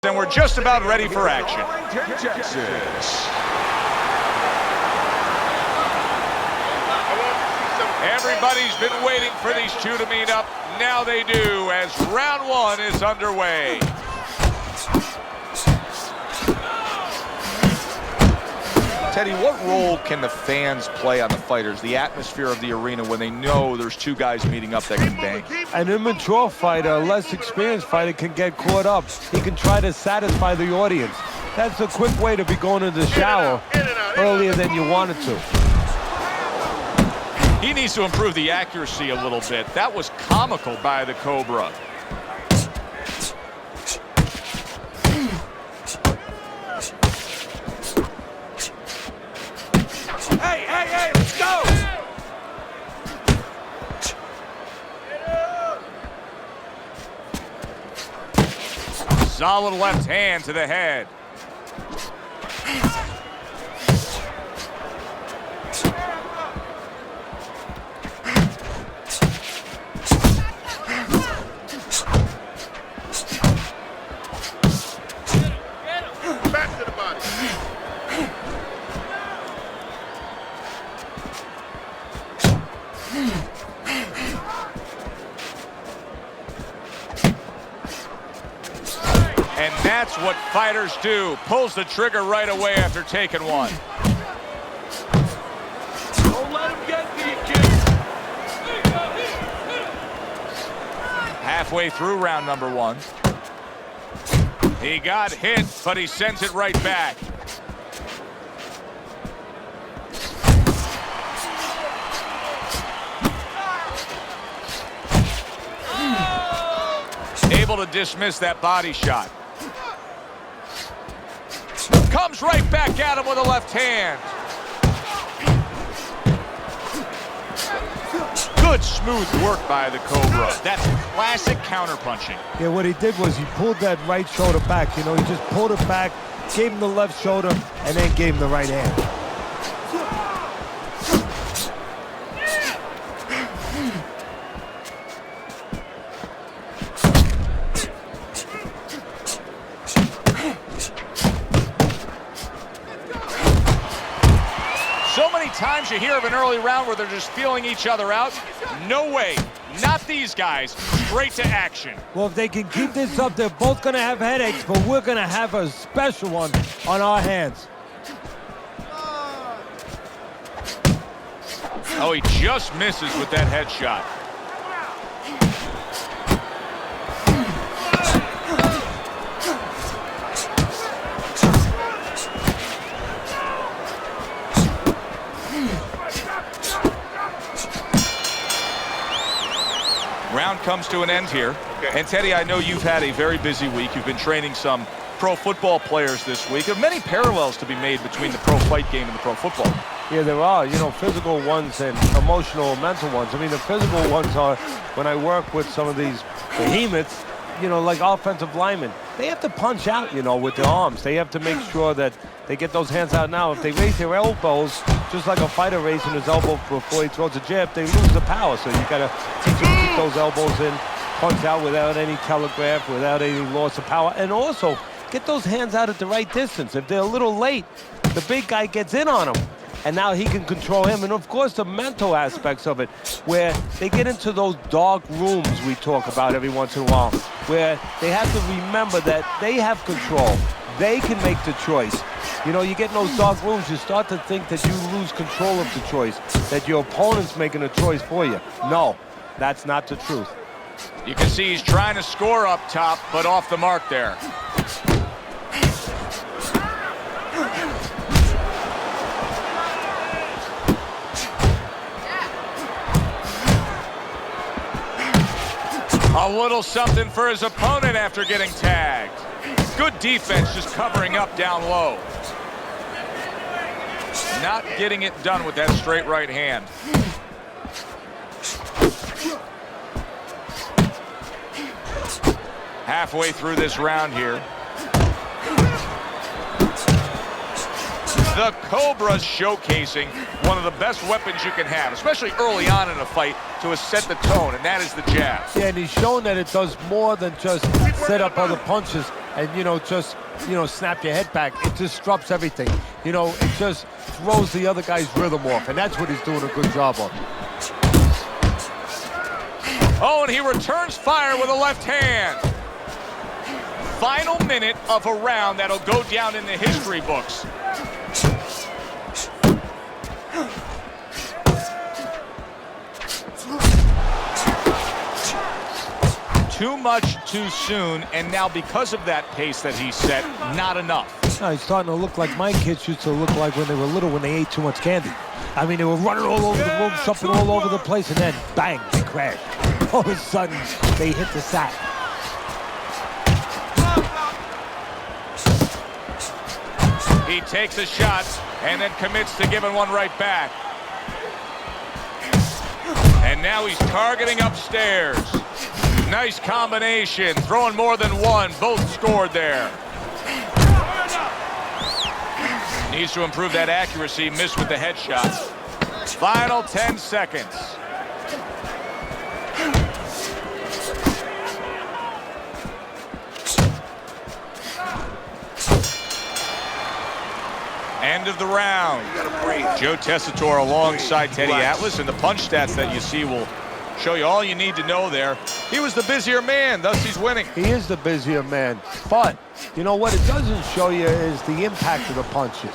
And we're just about ready for action. Everybody's been waiting for these two to meet up. Now they do, as round one is underway. Teddy, what role can the fans play on the fighters, the atmosphere of the arena, when they know there's two guys meeting up that can bang? An immature fighter, a less experienced fighter, can get caught up. He can try to satisfy the audience. That's a quick way to be going to the shower earlier than you wanted to. He needs to improve the accuracy a little bit. That was comical by the Cobra. Hey, let's go! Solid left hand to the head. Back to the body. And that's what fighters do. Pulls the trigger right away after taking one. Don't let him get me, kid. Halfway through round number one. He got hit, but he sends it right back. Able to dismiss that body shot. Comes right back at him with a left hand. Good smooth work by the Cobra. That's classic counterpunching. Yeah, what he did was he pulled that right shoulder back. You know, he just pulled it back, gave him the left shoulder, and then gave him the right hand. So many times you hear of an early round where they're just feeling each other out. No way. Not these guys. Straight to action. Well, if they can keep this up, they're both going to have headaches, but we're going to have a special one on our hands. Oh, he just misses with that headshot. Round comes to an end here. Okay. And Teddy, I know you've had a very busy week. You've been training some pro football players this week. There are many parallels to be made between the pro fight game and the pro football. Yeah, there are, you know, physical ones and emotional and mental ones. I mean, the physical ones are when I work with some of these behemoths, you know, like offensive linemen. They have to punch out, you know, with their arms. They have to make sure that they get those hands out now. If they raise their elbows, just like a fighter raising his elbow before he throws a jab, they lose the power. So you got to teach them to keep those elbows in, punch out without any telegraph, without any loss of power, and also get those hands out at the right distance. If they're a little late, the big guy gets in on them, and now he can control him. And of course, the mental aspects of it, where they get into those dark rooms we talk about every once in a while, where they have to remember that they have control. They can make the choice. You know, you get in those dark rooms, you start to think that you lose control of the choice, that your opponent's making a choice for you. No, that's not the truth. You can see he's trying to score up top, but off the mark there. A little something for his opponent after getting tagged. Good defense, just covering up down low. Not getting it done with that straight right hand. Halfway through this round here. The Cobra's showcasing one of the best weapons you can have, especially early on in a fight, to set the tone, and that is the jab. Yeah, and he's shown that it does more than just set up other punches. and, just, snap your head back. It disrupts everything. It just throws the other guy's rhythm off, and that's what he's doing a good job of. Oh, and he returns fire with a left hand. Final minute of a round that'll go down in the history books. Too much too soon, and now because of that pace that he set, not enough. No, he's starting to look like my kids used to look like when they were little, when they ate too much candy. I mean, they were running all over the room, jumping all over the place, and then bang, they crashed. All of a sudden, they hit the sack. He takes a shot and then commits to giving one right back. And now he's targeting upstairs. Nice combination, throwing more than one. Both scored there. Needs to improve that accuracy, missed with the headshot. Final 10 seconds. End of the round. Joe Tessitore alongside Teddy Atlas, and the punch stats that you see will show you all you need to know there. He was the busier man, thus he's winning. He is the busier man, but you know what it doesn't show you is the impact of the punches,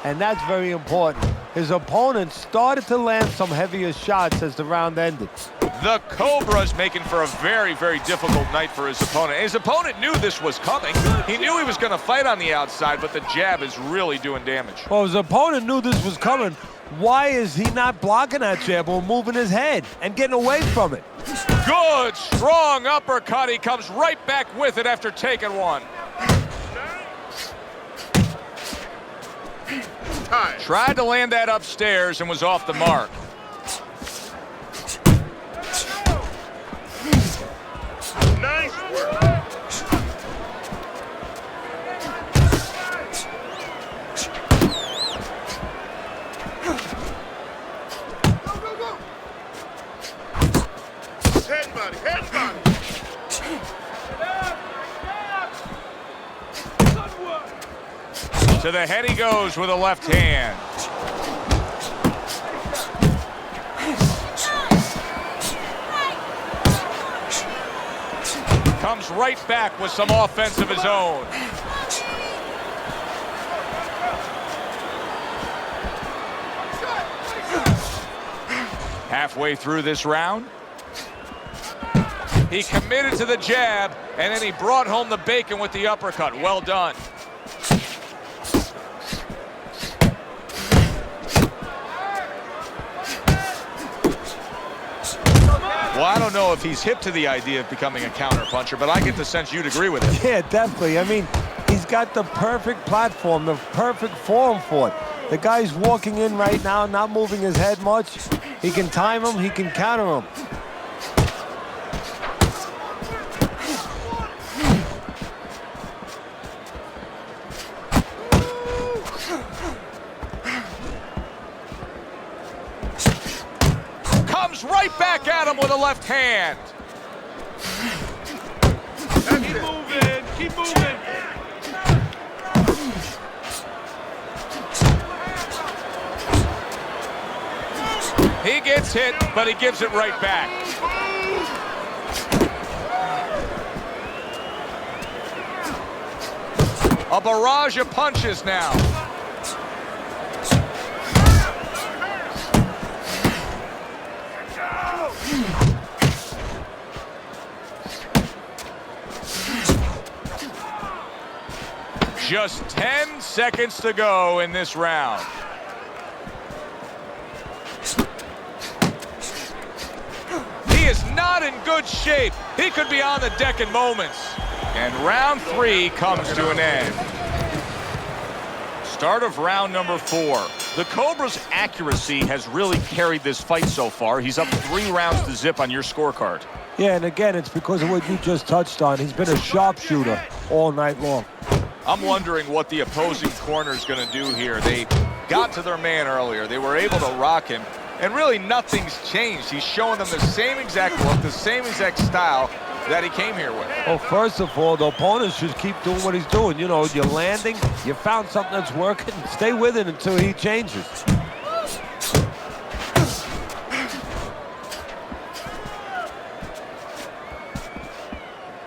and that's very important. His opponent started to land some heavier shots as the round ended. The Cobra's making for a very, very difficult night for his opponent. His opponent knew this was coming. He knew he was going to fight on the outside, but the jab is really doing damage. Well, his opponent knew this was coming. Why is he not blocking that jab or moving his head and getting away from it? Good, strong uppercut. He comes right back with it after taking one. Tried to land that upstairs and was off the mark. Nice work. Head body, head body. To the head he goes with a left hand. Comes right back with some offense of his own. Halfway through this round, he committed to the jab, and then he brought home the bacon with the uppercut. Well done. Well, I don't know if he's hip to the idea of becoming a counterpuncher, but I get the sense you'd agree with it. Yeah, definitely. I mean, he's got the perfect platform, the perfect form for it. The guy's walking in right now, not moving his head much. He can time him, he can counter him. Right back at him with a left hand. Keep moving, keep moving. He gets hit, but he gives it right back. A barrage of punches now. Just 10 seconds to go in this round. He is not in good shape. He could be on the deck in moments. And round 3 comes to an end. Start of round number 4. The Cobra's accuracy has really carried this fight so far. He's up 3 rounds to zip on your scorecard. Yeah, and again, it's because of what you just touched on. He's been a sharpshooter all night long. I'm wondering what the opposing corner is going to do here. They got to their man earlier. They were able to rock him, and really nothing's changed. He's showing them the same exact look, the same exact style, that he came here with. Well, first of all, the opponent should keep doing what he's doing. You know, you're landing, you found something that's working, stay with it until he changes.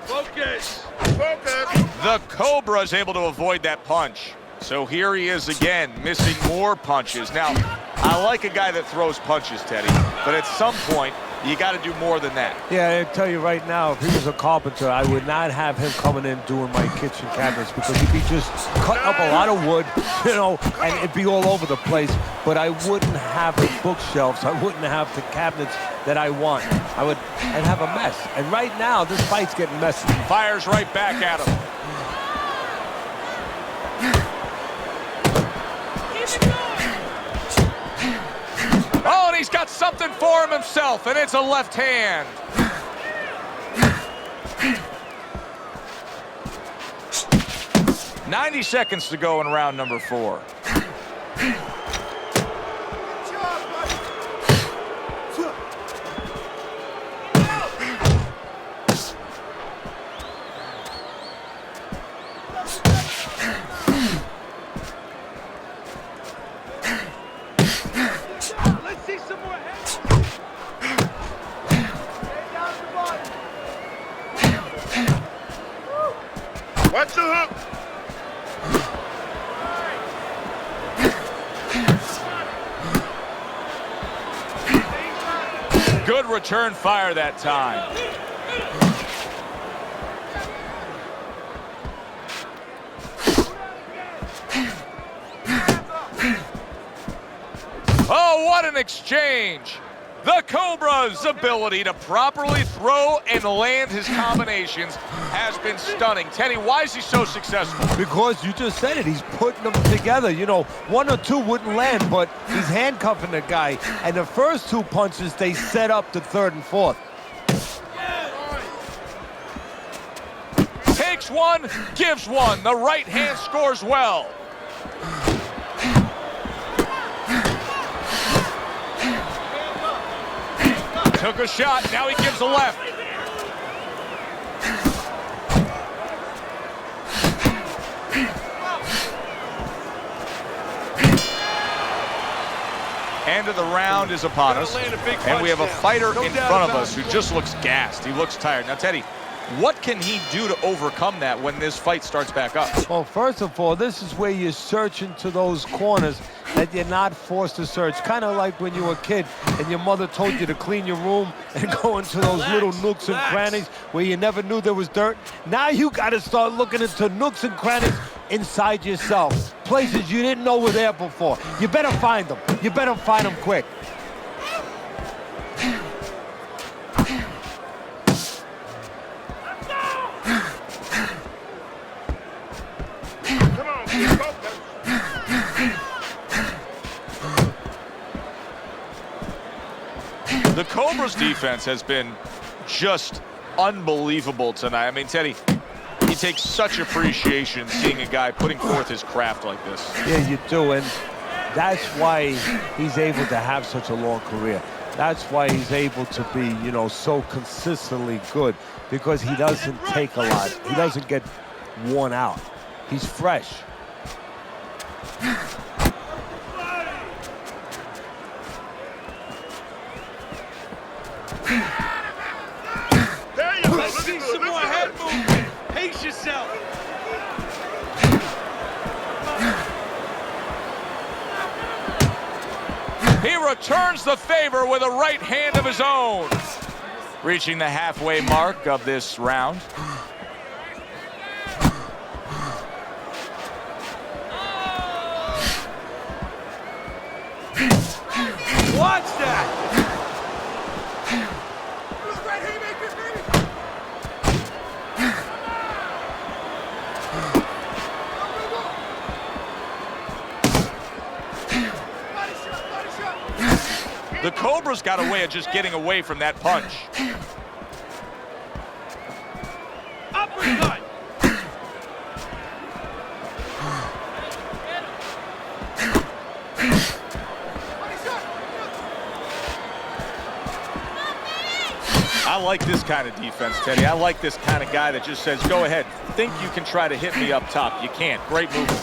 Focus. Focus. The Cobra is able to avoid that punch. So here he is again, missing more punches. Now, I like a guy that throws punches, Teddy, but at some point, you got to do more than that. Yeah, I tell you right now, if he was a carpenter, I would not have him coming in doing my kitchen cabinets because he'd be just cutting up a lot of wood, you know, and it'd be all over the place. But I wouldn't have the bookshelves. I wouldn't have the cabinets that I want. I'd have a mess. And right now, this fight's getting messy. Fires right back at him. Oh, and he's got something for him himself, and it's a left hand. "90 seconds to go in round number 4. Watch the hook. Good return fire that time. Oh, what an exchange. The Cobra's ability to properly throw and land his combinations has been stunning. Teddy, why is he so successful? Because you just said it, he's putting them together. You know, 1 or 2 wouldn't land, but he's handcuffing the guy. And the first 2 punches, they set up the 3rd and 4th. Takes one, gives one. The right hand scores well. Took a shot, now he gives a left. End of the round is upon us, and we have a fighter in front of us who just looks gassed. He looks tired. Now, Teddy, what can he do to overcome that when this fight starts back up? Well, first of all, this is where you search into those corners that you're not forced to search. Kind of like when you were a kid and your mother told you to clean your room and go into those little nooks and crannies where you never knew there was dirt. Now you got to start looking into nooks and crannies inside yourself. Places you didn't know were there before. You better find them. You better find them quick. Come on, kid, focus. The Cobra's defense has been just unbelievable tonight. I mean, Teddy, you take such appreciation seeing a guy putting forth his craft like this. Yeah, you do, and that's why he's able to have such a long career. That's why he's able to be, you know, so consistently good, because he doesn't take a lot. He doesn't get worn out. He's fresh. There you go. Let's see some more head movement. Pace yourself. He returns the favor with a right hand of his own. Reaching the halfway mark of this round. Watch that. The Cobra's got a way of just getting away from that punch. Uppercut. I like this kind of defense, Teddy. I like this kind of guy that just says, go ahead, think you can try to hit me up top. You can't. Great movement.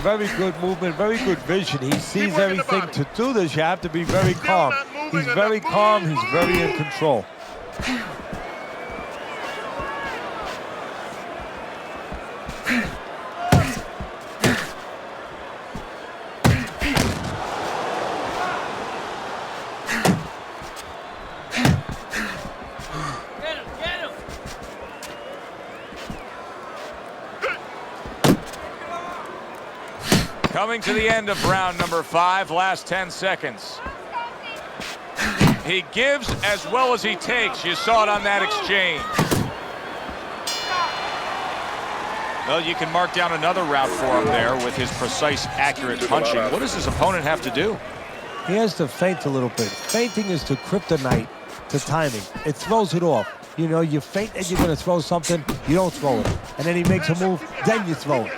Very good movement, very good vision. He sees working the everything. body. To do this, you have to be very calm. not moving He's enough. very calm. Move, He's very in control. Get him, get him. Coming to the end of round number 5, last 10 seconds. He gives as well as he takes. You saw it on that exchange. Well, you can mark down another route for him there with his precise, accurate punching. What does his opponent have to do? He has to feint a little bit. Feinting is to kryptonite to timing. It throws it off. You know, you feint and you're going to throw something, you don't throw it. And then he makes a move, then you throw it.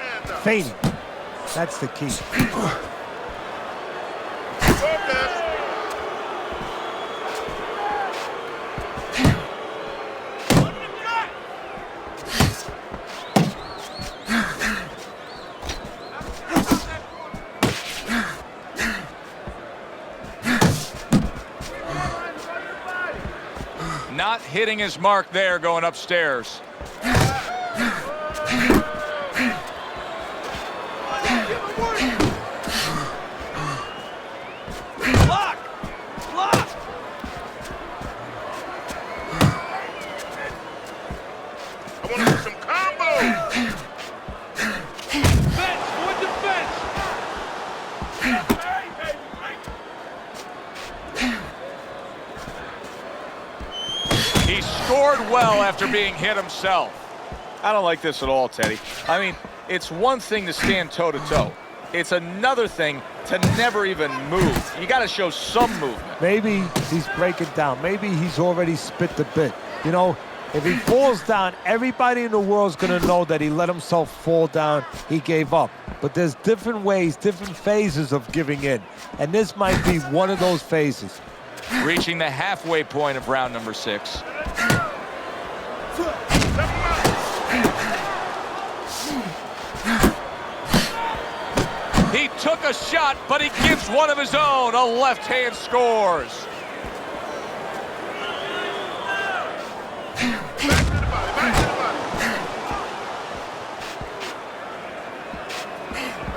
Feinting. That's the key. Focus. Not hitting his mark there going upstairs. Block! Block! I want to do some combos. Defense! More defense! He scored well after being hit himself. I don't like this at all, Teddy. I mean, it's one thing to stand toe-to-toe. It's another thing to never even move. You got to show some movement. Maybe he's breaking down. Maybe he's already spit the bit. You know, if he falls down, everybody in the world's going to know that he let himself fall down. He gave up. But there's different ways, different phases of giving in. And this might be one of those phases. Reaching the halfway point of round number 6. He took a shot, but he gives one of his own. A left hand scores. Back to the body. Back to the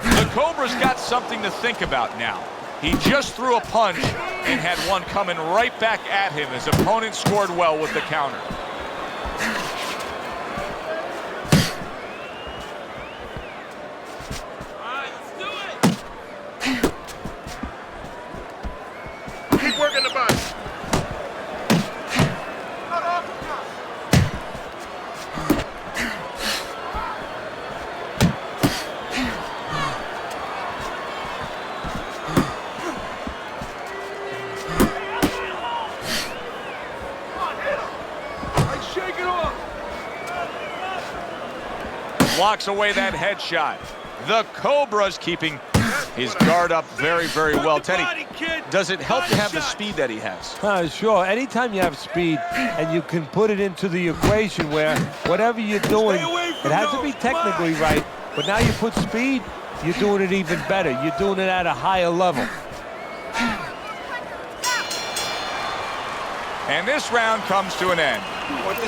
body. The Cobra's got something to think about now. He just threw a punch and had one coming right back at him. His opponent scored well with the counter. All right, let's do it! Keep working the body. Shake it off! Blocks away that headshot. The Cobra's keeping his guard up very, very well. Teddy, does it help to have the speed that he has? Sure. Anytime you have speed and you can put it into the equation where whatever you're doing, it has to be technically right, but now you put speed, you're doing it even better. You're doing it at a higher level. And this round comes to an end.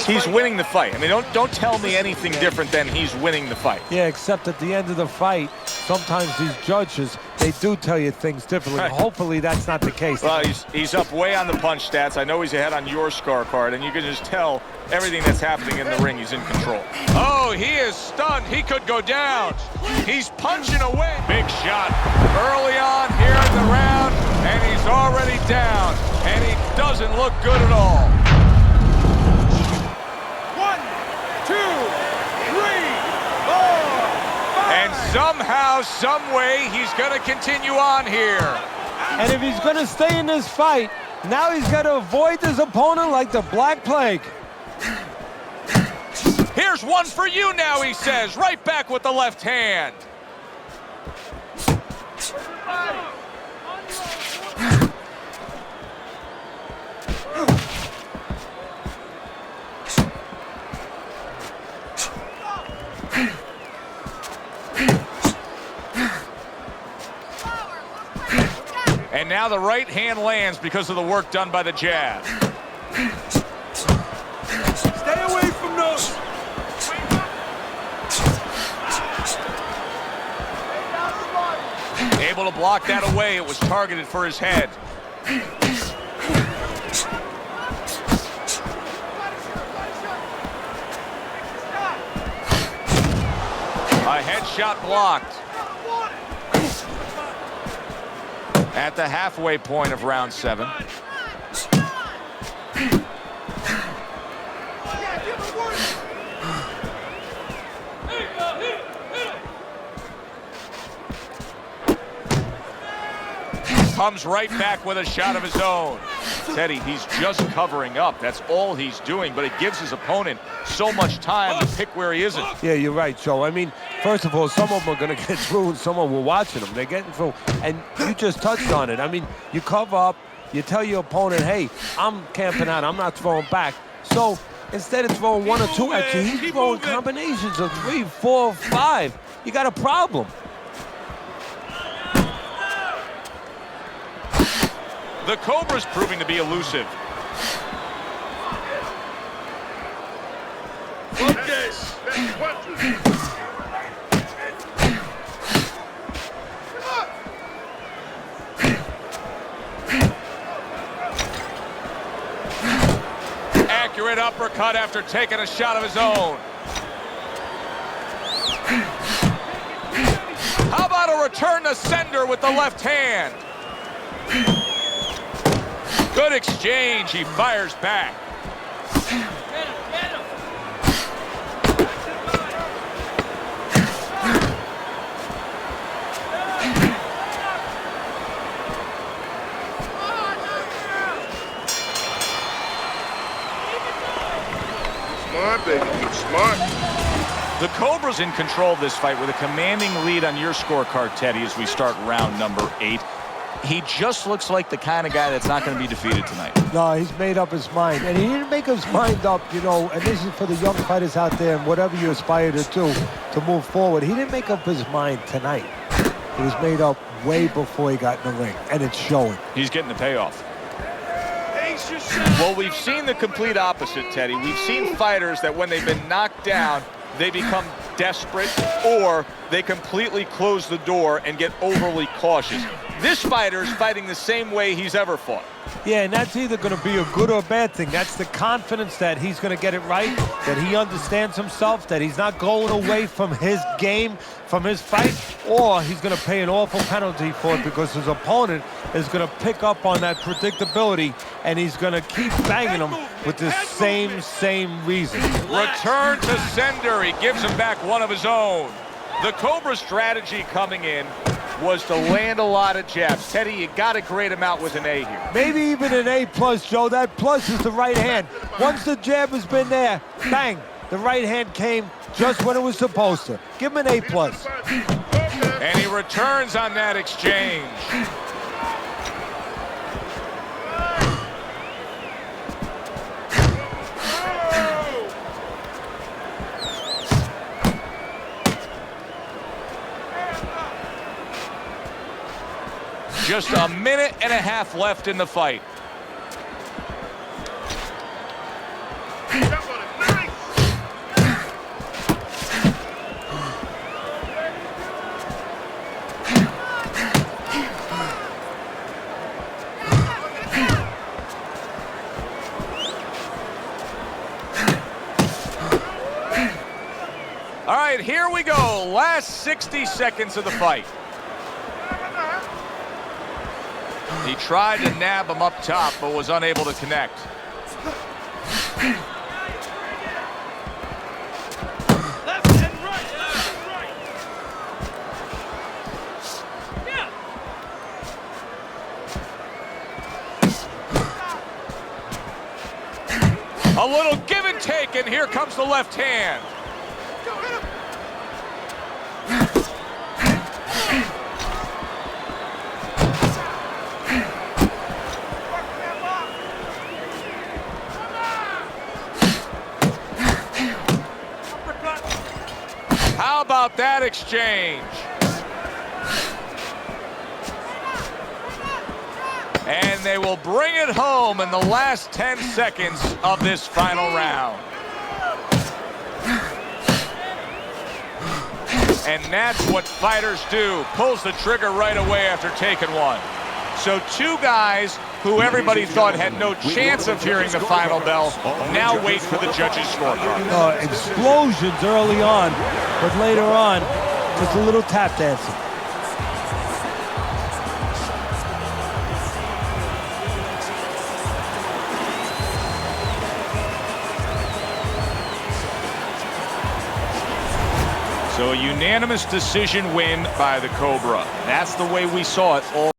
He's winning the fight. I mean, don't tell me anything different than he's winning the fight. Yeah, except at the end of the fight, sometimes these judges, they do tell you things differently. Hopefully that's not the case. Well, he's up way on the punch stats. I know he's ahead on your scorecard, and you can just tell everything that's happening in the ring, he's in control. Oh, he is stunned. He could go down. He's punching away. Big shot early on here in the round, and he's already down, and he doesn't look good at all. 1, 2, 3, 4, 5. And somehow, some way, he's going to continue on here. And if he's going to stay in this fight, now he's got to avoid his opponent like the Black Plague. Here's one for you now, he says, right back with the left hand. And now the right hand lands because of the work done by the jab. Stay away from those. Able to block that away. It was targeted for his head. A headshot blocked. At the halfway point of round 7. Comes right back with a shot of his own. Teddy, he's just covering up. That's all he's doing, but it gives his opponent so much time to pick where he isn't. Yeah, you're right, Joe. I mean, first of all, some of them are going to get through, and some of them are watching them. They're getting through, and you just touched on it. I mean, you cover up, you tell your opponent, hey, I'm camping out, I'm not throwing back. So instead of throwing 1 or 2 at you, he's throwing combinations of 3, 4, 5. You got a problem. The Cobra's proving to be elusive. Okay. Punches. Accurate uppercut after taking a shot of his own. How about a return to sender with the left hand? Good exchange. He fires back. Smart, baby. Get smart. The Cobra's in control of this fight with a commanding lead on your scorecard, Teddy, as we start round number 8. He just looks like the kind of guy that's not going to be defeated tonight. No, he's made up his mind. And he didn't make his mind up, you know, and this is for the young fighters out there and whatever you aspire to do to move forward. He didn't make up his mind tonight. It was made up way before he got in the ring, and it's showing. He's getting the payoff. Well, we've seen the complete opposite, Teddy. We've seen fighters that when they've been knocked down, they become desperate or they completely close the door and get overly cautious. This fighter's fighting the same way he's ever fought. Yeah, and that's either going to be a good or a bad thing. That's the confidence that he's going to get it right, that he understands himself, that he's not going away from his game, from his fight, or he's going to pay an awful penalty for it because his opponent is going to pick up on that predictability and he's going to keep banging him with the same reason. Return to sender. He gives him back one of his own. The Cobra strategy coming in was to land a lot of jabs. Teddy, you got to grade him out with an A here. Maybe even an A+, Joe. That plus is the right hand. Once the jab has been there, bang, the right hand came just when it was supposed to. Give him an A+. And he returns on that exchange. Just a minute and a half left in the fight. All right, here we go. Last 60 seconds of the fight. He tried to nab him up top, but was unable to connect. Left and right, left and right. Yeah. A little give and take, and here comes the left hand. How about that exchange? And they will bring it home in the last 10 seconds of this final round. And that's what fighters do. Pulls the trigger right away after taking one. So two guys who everybody thought had no chance of hearing the final bell now wait for the judges' scorecard. Explosions early on, but later on, just a little tap dancing. So a unanimous decision win by the Cobra. That's the way we saw it all.